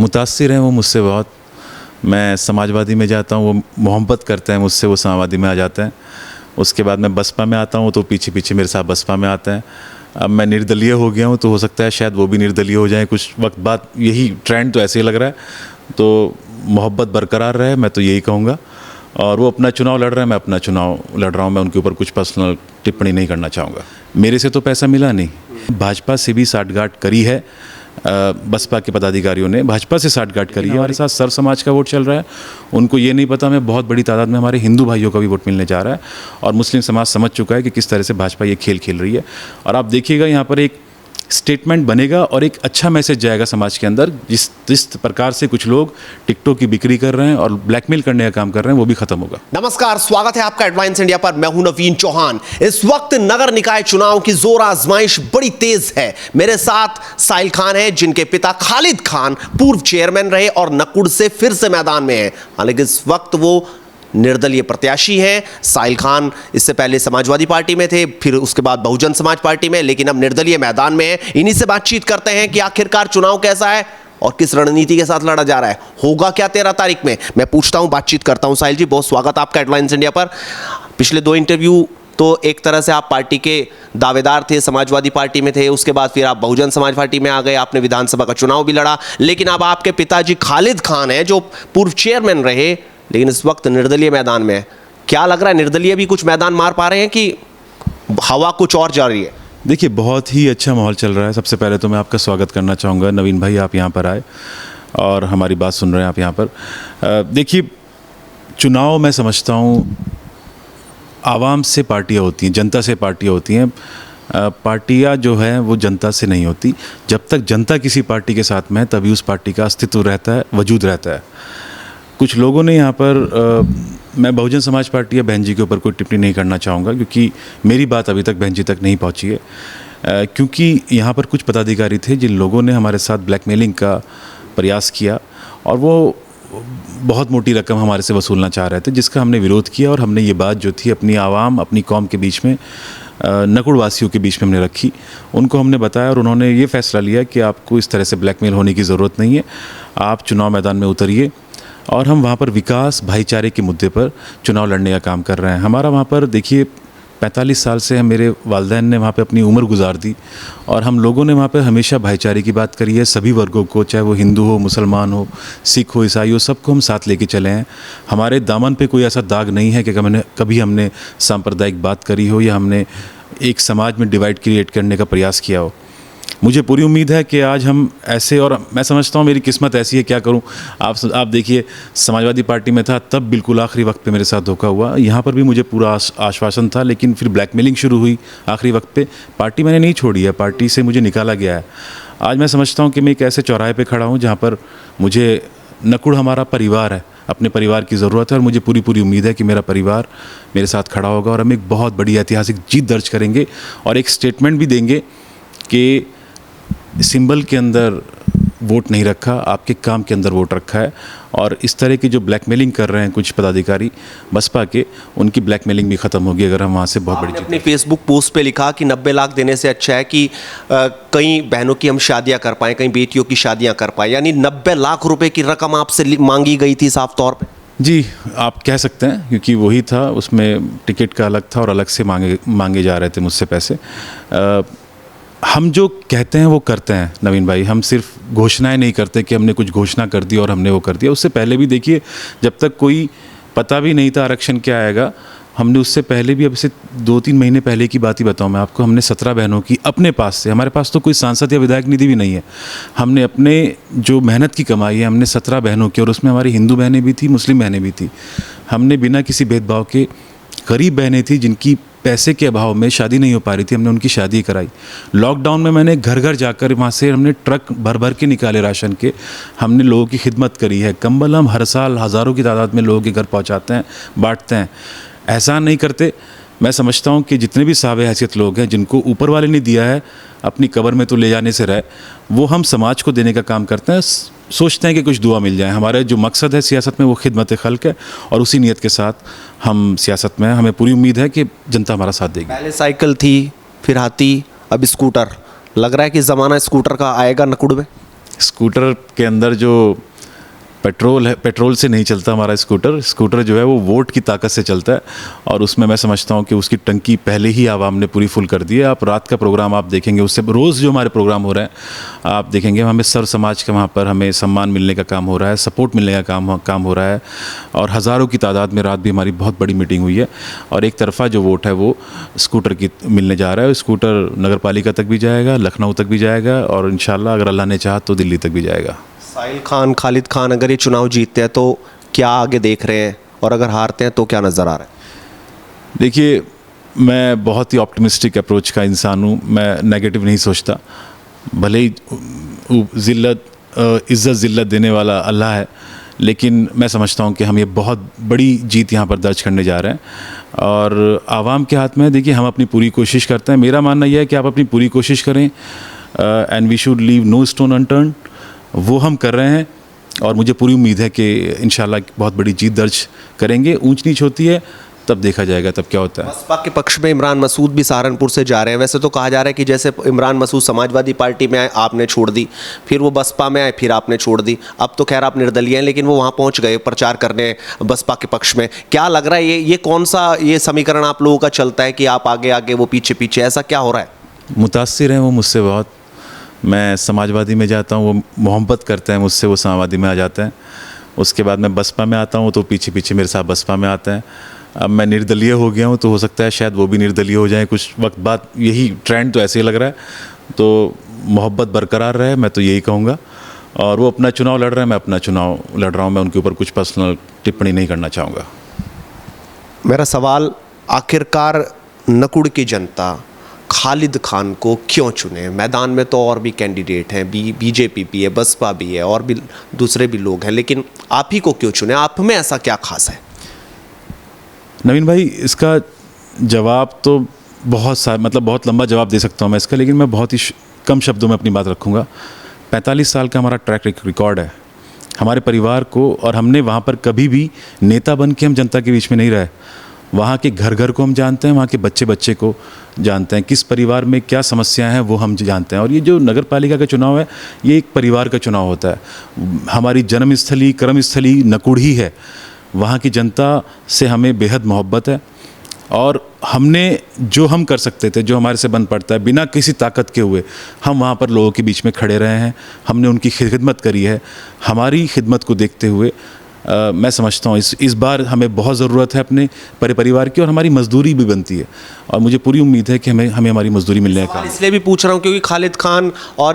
मुतासिर हैं वो मुझसे बहुत। मैं समाजवादी में जाता हूँ, वो मोहब्बत करते हैं मुझसे, वो समाजवादी में आ जाते हैं। उसके बाद मैं बसपा में आता हूँ तो पीछे पीछे मेरे साथ बसपा में आते हैं। अब मैं निर्दलीय हो गया हूँ तो हो सकता है शायद वो भी निर्दलीय हो जाए कुछ वक्त बाद। यही ट्रेंड तो ऐसे ही लग रहा है, तो मोहब्बत बरकरार रहे, मैं तो यही कहूँगा। और वो अपना चुनाव लड़ रहे हैं, मैं अपना चुनाव लड़ रहा हूँ। मैं उनके ऊपर कुछ पर्सनल टिप्पणी नहीं करना चाहूँगा। मेरे से तो पैसा मिला नहीं, भाजपा से भी साठगांठ करी है। बसपा के पदाधिकारियों ने भाजपा से साठगांठ करी है। हमारे साथ सर्व समाज का वोट चल रहा है, उनको ये नहीं पता मैं बहुत बड़ी तादाद में हमारे हिंदू भाइयों का भी वोट मिलने जा रहा है। और मुस्लिम समाज समझ चुका है कि किस तरह से भाजपा ये खेल खेल रही है। और आप देखिएगा यहाँ पर एक स्टेटमेंट बनेगा और एक अच्छा मैसेज जाएगा समाज के अंदर। जिस प्रकार से कुछ लोग टिकटों की बिक्री कर रहे हैं और ब्लैकमेल करने का काम कर रहे हैं, वो भी खत्म होगा। नमस्कार, स्वागत है आपका एडवांस इंडिया पर। मैं हूं नवीन चौहान। इस वक्त नगर निकाय चुनाव की जोर आजमाइश बड़ी तेज है। मेरे साथ साहिल खान है, जिनके पिता खालिद खान पूर्व चेयरमैन रहे और नकुड़ से फिर से मैदान में हैं। हालांकि इस वक्त वो निर्दलीय प्रत्याशी हैं। साहिल खान इससे पहले समाजवादी पार्टी में थे, फिर उसके बाद बहुजन समाज पार्टी में, लेकिन अब निर्दलीय मैदान में हैं। इन्हीं से बातचीत करते हैं कि आखिरकार चुनाव कैसा है और किस रणनीति के साथ लड़ा जा रहा है, होगा क्या 13 तारीख में। मैं पूछता हूं, बातचीत करता हूं। साहिल जी, बहुत स्वागत आपका एडवांस इंडिया पर। पिछले 2 इंटरव्यू तो एक तरह से आप पार्टी के दावेदार थे, समाजवादी पार्टी में थे, उसके बाद फिर आप बहुजन समाज पार्टी में आ गए, आपने विधानसभा का चुनाव भी लड़ा। लेकिन अब आपके पिताजी खालिद खान हैं, जो पूर्व चेयरमैन रहे, लेकिन इस वक्त निर्दलीय मैदान में है। क्या लग रहा है, निर्दलीय भी कुछ मैदान मार पा रहे हैं कि हवा कुछ और जा रही है? देखिए, बहुत ही अच्छा माहौल चल रहा है। सबसे पहले तो मैं आपका स्वागत करना चाहूँगा। नवीन भाई, आप यहाँ पर आए और हमारी बात सुन रहे हैं आप यहाँ पर। देखिए, चुनाव मैं समझता हूँ आवाम से पार्टियाँ होती हैं, जनता से पार्टियाँ होती हैं। पार्टियाँ जो हैं वो जनता से नहीं होती। जब तक जनता किसी पार्टी के साथ में है तभी उस पार्टी का अस्तित्व रहता है, वजूद रहता है। कुछ लोगों ने यहाँ पर मैं बहुजन समाज पार्टी या बहन जी के ऊपर कोई टिप्पणी नहीं करना चाहूँगा, क्योंकि मेरी बात अभी तक बहन जी तक नहीं पहुँची है। क्योंकि यहाँ पर कुछ पदाधिकारी थे जिन लोगों ने हमारे साथ ब्लैकमेलिंग का प्रयास किया और वो बहुत मोटी रकम हमारे से वसूलना चाह रहे थे, जिसका हमने विरोध किया। और हमने ये बात जो थी अपनी आवाम, अपनी कौम के बीच में, नकुड़ वासियों के बीच में हमने रखी। उनको हमने बताया और उन्होंने ये फैसला लिया कि आपको इस तरह से ब्लैकमेल होने की ज़रूरत नहीं है, आप चुनाव मैदान में उतरिए। और हम वहाँ पर विकास, भाईचारे के मुद्दे पर चुनाव लड़ने का काम कर रहे हैं। हमारा वहाँ पर देखिए 45 साल से मेरे वालिदैन ने वहाँ पे अपनी उम्र गुजार दी और हम लोगों ने वहाँ पे हमेशा भाईचारे की बात करी है। सभी वर्गों को, चाहे वो हिंदू हो, मुसलमान हो, सिख हो, ईसाई हो, सबको हम साथ लेके चले हैं। हमारे दामन पे कोई ऐसा दाग नहीं है कि कभी हमने सांप्रदायिक बात करी हो या हमने एक समाज में डिवाइड क्रिएट करने का प्रयास किया हो। मुझे पूरी उम्मीद है कि आज हम ऐसे, और मैं समझता हूँ मेरी किस्मत ऐसी है, क्या करूँ। आप देखिए, समाजवादी पार्टी में था तब बिल्कुल आखिरी वक्त पे मेरे साथ धोखा हुआ। यहाँ पर भी मुझे पूरा आश्वासन था, लेकिन फिर ब्लैकमेलिंग शुरू हुई आखिरी वक्त पे। पार्टी मैंने नहीं छोड़ी है, पार्टी से मुझे निकाला गया है। आज मैं समझता हूँ कि मैं एक ऐसे चौराहे पर खड़ा हूँ जहाँ पर मुझे, नकुड़ हमारा परिवार है, अपने परिवार की ज़रूरत है और मुझे पूरी उम्मीद है कि मेरा परिवार मेरे साथ खड़ा होगा और हम एक बहुत बड़ी ऐतिहासिक जीत दर्ज करेंगे और एक स्टेटमेंट भी देंगे कि सिंबल के अंदर वोट नहीं रखा, आपके काम के अंदर वोट रखा है। और इस तरह की जो ब्लैकमेलिंग कर रहे हैं कुछ पदाधिकारी बसपा के, उनकी ब्लैकमेलिंग भी ख़त्म होगी अगर हम वहाँ से बहुत बड़ी। अपने फेसबुक पोस्ट पे लिखा कि 90 लाख देने से अच्छा है कि कई बहनों की हम शादियां कर पाएँ, कई बेटियों की शादियां कर पाएँ। यानी 90 लाख रुपए की रकम आपसे मांगी गई थी साफ तौर पे। जी, आप कह सकते हैं, क्योंकि वही था, उसमें टिकट का अलग था और अलग से मांगे जा रहे थे मुझसे पैसे। हम जो कहते हैं वो करते हैं नवीन भाई। हम सिर्फ घोषणाएं नहीं करते कि हमने कुछ घोषणा कर दी और हमने वो कर दिया। उससे पहले भी देखिए, जब तक कोई पता भी नहीं था आरक्षण क्या आएगा, हमने उससे पहले भी, अब से 2-3 महीने पहले की बात ही बताऊं मैं आपको, हमने 17 बहनों की अपने पास से, हमारे पास तो कोई सांसद या विधायक निधि भी नहीं है, हमने अपने जो मेहनत की कमाई है हमने 17 बहनों की, और उसमें हमारी हिंदू बहनें भी थी, मुस्लिम बहनें भी थी। हमने बिना किसी भेदभाव के, गरीब बहनें थी जिनकी पैसे के अभाव में शादी नहीं हो पा रही थी, हमने उनकी शादी कराई। लॉकडाउन में मैंने घर घर जाकर वहाँ से हमने ट्रक भर भर के निकाले राशन के, हमने लोगों की खिदमत करी है। कंबल हम हर साल हज़ारों की तादाद में लोगों के घर पहुँचाते हैं, बांटते हैं, एहसान नहीं करते। मैं समझता हूँ कि जितने भी सावे हैसियत लोग हैं जिनको ऊपर वाले ने दिया है, अपनी कब्र में तो ले जाने से रहे, वो हम समाज को देने का काम करते हैं। सोचते हैं कि कुछ दुआ मिल जाए। हमारा जो मकसद है सियासत में वो खिदमत खल्क है और उसी नीयत के साथ हम सियासत में हैं। हमें पूरी उम्मीद है कि जनता हमारा साथ देगी। पहले साइकिल थी, फिर हाथी, अब स्कूटर। लग रहा है कि ज़माना स्कूटर का आएगा नकुड़ में। स्कूटर के अंदर जो पेट्रोल है, पेट्रोल से नहीं चलता हमारा स्कूटर जो है वो वोट की ताकत से चलता है। और उसमें मैं समझता हूँ कि उसकी टंकी पहले ही आवाम ने पूरी फुल कर दी है। आप रात का प्रोग्राम आप देखेंगे, उससे रोज़ जो हमारे प्रोग्राम हो रहे हैं आप देखेंगे, हमें सर्व समाज का वहाँ पर हमें सम्मान मिलने का काम हो रहा है, सपोर्ट मिलने का काम हो रहा है। और हज़ारों की तादाद में रात भी हमारी बहुत बड़ी मीटिंग हुई है। और एक तरफा जो वोट है वो स्कूटर की मिलने जा रहा है। स्कूटर नगर पालिका तक भी जाएगा, लखनऊ तक भी जाएगा, और इंशाल्लाह अगर अल्लाह ने चाहा तो दिल्ली तक भी जाएगा। साहिल खान, खालिद खान अगर ये चुनाव जीतते हैं तो क्या आगे देख रहे हैं, और अगर हारते हैं तो क्या नज़र आ रहा है? देखिए, मैं बहुत ही ऑप्टिमिस्टिक अप्रोच का इंसान हूँ, मैं नेगेटिव नहीं सोचता। भले ही इज़्ज़त ज़िल्लत देने वाला अल्लाह है, लेकिन मैं समझता हूँ कि हम ये बहुत बड़ी जीत यहाँ पर दर्ज करने जा रहे हैं और आवाम के हाथ में है। देखिए, हम अपनी पूरी कोशिश करते हैं। मेरा मानना यह है कि आप अपनी पूरी कोशिश करें, and we should leave no stone unturned. वो हम कर रहे हैं और मुझे पूरी उम्मीद है कि इंशाल्लाह बहुत बड़ी जीत दर्ज करेंगे। ऊंच नीच होती है, तब देखा जाएगा तब क्या होता है। बसपा के पक्ष में इमरान मसूद भी सहारनपुर से जा रहे हैं। वैसे तो कहा जा रहा है कि जैसे इमरान मसूद समाजवादी पार्टी में आए, आपने छोड़ दी, फिर वो बसपा में आए, फिर आपने छोड़ दी, अब तो खैर आप निर्दलीय हैं, लेकिन वो वहाँ पहुँच गए प्रचार करने बसपा के पक्ष में। क्या लग रहा है ये कौन सा ये समीकरण आप लोगों का चलता है कि आप आगे आगे वो पीछे पीछे, ऐसा क्या हो रहा है? मुतासिर हैं वो मुझसे बहुत। मैं समाजवादी में जाता हूँ, वो मोहब्बत करते हैं मुझसे, वो समाजवादी में आ जाते हैं। उसके बाद मैं बसपा में आता हूँ तो पीछे पीछे मेरे साथ बसपा में आते हैं। अब मैं निर्दलीय हो गया हूँ तो हो सकता है शायद वो भी निर्दलीय हो जाए कुछ वक्त बाद। यही ट्रेंड तो ऐसे ही लग रहा है, तो मोहब्बत बरकरार रहे, मैं तो यही कहूँगा। और वो अपना चुनाव लड़ रहे हैं, मैं अपना चुनाव लड़ रहा हूँ। मैं उनके ऊपर कुछ पर्सनल टिप्पणी नहीं करना चाहूँगा। मेरा सवाल, आखिरकार नकुड़ की जनता खालिद खान को क्यों चुने? मैदान में तो और भी कैंडिडेट हैं, बीजेपी भी है, बसपा भी है, और भी दूसरे भी लोग हैं, लेकिन आप ही को क्यों चुने? आप में ऐसा क्या खास है? नवीन भाई, इसका जवाब तो बहुत लंबा जवाब दे सकता हूँ मैं इसका, लेकिन मैं बहुत ही कम शब्दों में अपनी बात रखूँगा। 45 साल का हमारा ट्रैक रिकॉर्ड है हमारे परिवार को, और हमने वहाँ पर कभी भी नेता बन के हम जनता के बीच में नहीं रहे। वहाँ के घर घर को हम जानते हैं, वहाँ के बच्चे बच्चे को जानते हैं, किस परिवार में क्या समस्याएं हैं वो हम जानते हैं। और ये जो नगर पालिका का चुनाव है, ये एक परिवार का चुनाव होता है। हमारी जन्मस्थली कर्मस्थली नकुड़ ही है। वहाँ की जनता से हमें बेहद मोहब्बत है, और हमने जो हम कर सकते थे, जो हमारे से बन पड़ता है, बिना किसी ताकत के हुए हम वहाँ पर लोगों के बीच में खड़े रहे हैं। हमने उनकी खिदमत करी है। हमारी खिदमत को देखते हुए मैं समझता हूँ इस बार हमें बहुत ज़रूरत है अपने परिवार की, और हमारी मजदूरी भी बनती है, और मुझे पूरी उम्मीद है कि हमें हमारी मजदूरी मिलने का। इसलिए भी पूछ रहा हूँ क्योंकि खालिद खान और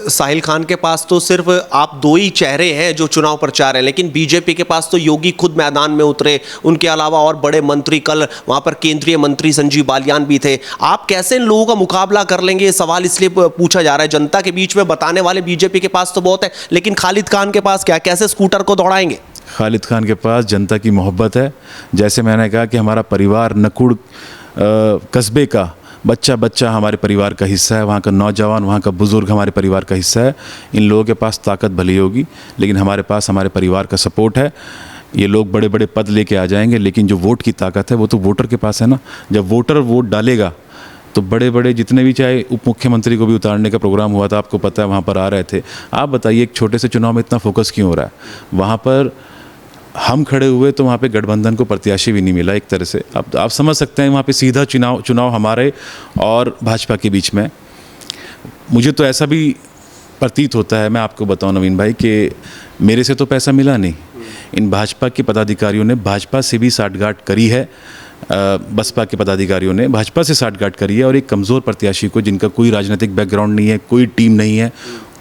साहिल खान के पास तो सिर्फ आप दो ही चेहरे हैं जो चुनाव प्रचार है, लेकिन बीजेपी के पास तो योगी खुद मैदान में उतरे, उनके अलावा और बड़े मंत्री, कल वहाँ पर केंद्रीय मंत्री संजीव बालियान भी थे। आप कैसे इन लोगों का मुकाबला कर लेंगे? ये सवाल इसलिए पूछा जा रहा है। जनता के बीच में बताने वाले बीजेपी के पास तो बहुत है, लेकिन खालिद खान के पास क्या? कैसे स्कूटर को दौड़ाएंगे? खालिद खान के पास जनता की मोहब्बत है। जैसे मैंने कहा कि हमारा परिवार नकुड़ कस्बे का बच्चा बच्चा हमारे परिवार का हिस्सा है, वहाँ का नौजवान, वहाँ का बुज़ुर्ग हमारे परिवार का हिस्सा है। इन लोगों के पास ताकत भली होगी, लेकिन हमारे पास हमारे परिवार का सपोर्ट है। ये लोग बड़े बड़े पद लेके आ जाएंगे, लेकिन जो वोट की ताकत है वो तो वोटर के पास है ना। जब वोटर वोट डालेगा तो बड़े बड़े जितने भी, चाहे उप मुख्यमंत्री को भी उतारने का प्रोग्राम हुआ था, आपको पता है, वहाँ पर आ रहे थे। आप बताइए, एक छोटे से चुनाव में इतना फोकस क्यों हो रहा है? वहाँ पर हम खड़े हुए तो वहाँ पे गठबंधन को प्रत्याशी भी नहीं मिला एक तरह से। अब आप समझ सकते हैं, वहाँ पे सीधा चुनाव हमारे और भाजपा के बीच में। मुझे तो ऐसा भी प्रतीत होता है, मैं आपको बताऊं नवीन भाई, कि मेरे से तो पैसा मिला नहीं। इन भाजपा के पदाधिकारियों ने भाजपा से भी साठगांठ करी है, बसपा के पदाधिकारियों ने भाजपा से साठगांठ करी है, और एक कमज़ोर प्रत्याशी को, जिनका कोई राजनीतिक बैकग्राउंड नहीं है, कोई टीम नहीं है,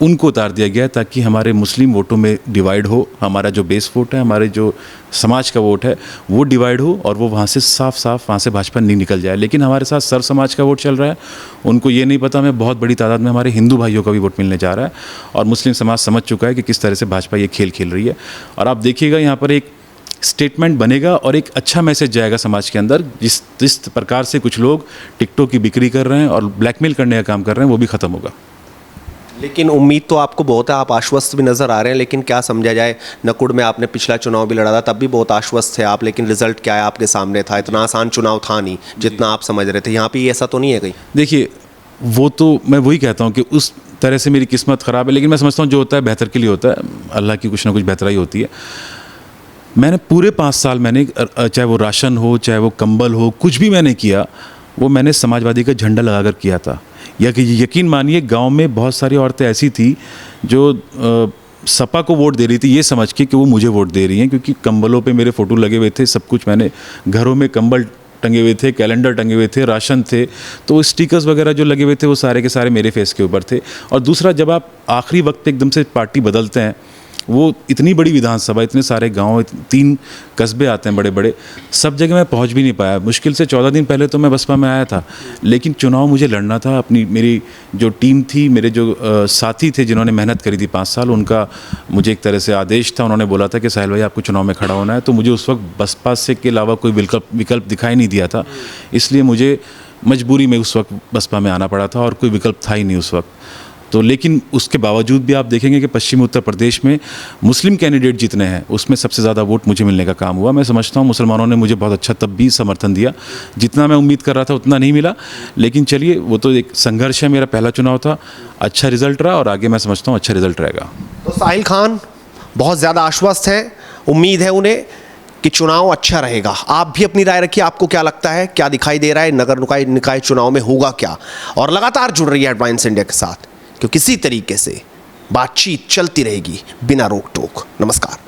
उनको उतार दिया गया ताकि हमारे मुस्लिम वोटों में डिवाइड हो। हमारा जो बेस वोट है, हमारे जो समाज का वोट है, वो डिवाइड हो, और वो वहाँ से साफ वहाँ से भाजपा नहीं निकल जाए। लेकिन हमारे साथ सर्व समाज का वोट चल रहा है। उनको ये नहीं पता, हमें बहुत बड़ी तादाद में हमारे हिंदू भाइयों का भी वोट मिलने जा रहा है, और मुस्लिम समाज समझ चुका है कि किस तरह से भाजपा ये खेल खेल रही है। और आप देखिएगा, यहाँ पर एक स्टेटमेंट बनेगा और एक अच्छा मैसेज जाएगा समाज के अंदर। जिस प्रकार से कुछ लोग टिकटों की बिक्री कर रहे हैं और ब्लैकमेल करने का काम कर रहे हैं, वो भी ख़त्म होगा। लेकिन उम्मीद तो आपको बहुत है, आप आश्वस्त भी नज़र आ रहे हैं, लेकिन क्या समझा जाए? नकुड़ में आपने पिछला चुनाव भी लड़ा था, तब भी बहुत आश्वस्त थे आप, लेकिन रिजल्ट क्या है आपके सामने था। इतना आसान चुनाव था नहीं जितना आप समझ रहे थे। यहाँ पे ऐसा तो नहीं है कहीं? देखिए, वो तो मैं वही कहता हूँ कि उस तरह से मेरी किस्मत ख़राब है, लेकिन मैं समझता हूँ जो होता है बेहतर के लिए होता है, अल्लाह की कुछ ना कुछ बेहतराई होती है। मैंने पूरे 5 साल मैंने चाहे वो राशन हो, चाहे वो कंबल हो, कुछ भी मैंने किया, वो मैंने समाजवादी का झंडा लगाकर किया था। या कि यकीन मानिए गांव में बहुत सारी औरतें ऐसी थी जो सपा को वोट दे रही थी ये समझ के कि वो मुझे वोट दे रही हैं, क्योंकि कंबलों पे मेरे फ़ोटो लगे हुए थे, सब कुछ मैंने घरों में कंबल टंगे हुए थे, कैलेंडर टंगे हुए थे, राशन थे, तो स्टिकर्स वगैरह जो लगे हुए थे वो सारे के सारे मेरे फेस के ऊपर थे। और दूसरा, जब आप आखिरी वक्त पे एकदम से पार्टी बदलते हैं, वो इतनी बड़ी विधानसभा, इतने सारे गांव, 3 कस्बे आते हैं बड़े बड़े, सब जगह मैं पहुंच भी नहीं पाया। मुश्किल से 14 दिन पहले तो मैं बसपा में आया था, लेकिन चुनाव मुझे लड़ना था। अपनी मेरी जो टीम थी, मेरे जो साथी थे जिन्होंने मेहनत करी थी 5 साल, उनका मुझे एक तरह से आदेश था, उन्होंने बोला था कि साहिल भाई आपको चुनाव में खड़ा होना है। तो मुझे उस वक्त बसपा से के अलावा कोई विकल्प दिखाई नहीं दिया था, इसलिए मुझे मजबूरी में उस वक्त बसपा में आना पड़ा था और कोई विकल्प था ही नहीं उस वक्त। तो लेकिन उसके बावजूद भी आप देखेंगे कि पश्चिमी उत्तर प्रदेश में मुस्लिम कैंडिडेट जितने हैं उसमें सबसे ज़्यादा वोट मुझे मिलने का काम हुआ। मैं समझता हूँ मुसलमानों ने मुझे बहुत अच्छा तब भी समर्थन दिया, जितना मैं उम्मीद कर रहा था उतना नहीं मिला, लेकिन चलिए वो तो एक संघर्ष है। मेरा पहला चुनाव था, अच्छा रिजल्ट रहा और आगे मैं समझता हूँ अच्छा रिजल्ट रहेगा। तो साहिल खान बहुत ज़्यादा आश्वस्त हैं, उम्मीद है उन्हें कि चुनाव अच्छा रहेगा। आप भी अपनी राय रखिए, आपको क्या लगता है, क्या दिखाई दे रहा है, नगर निकाय चुनाव में होगा क्या? और लगातार जुड़ रही है एडवांस इंडिया के साथ, क्योंकि किसी तरीके से बातचीत चलती रहेगी बिना रोक टोक। नमस्कार।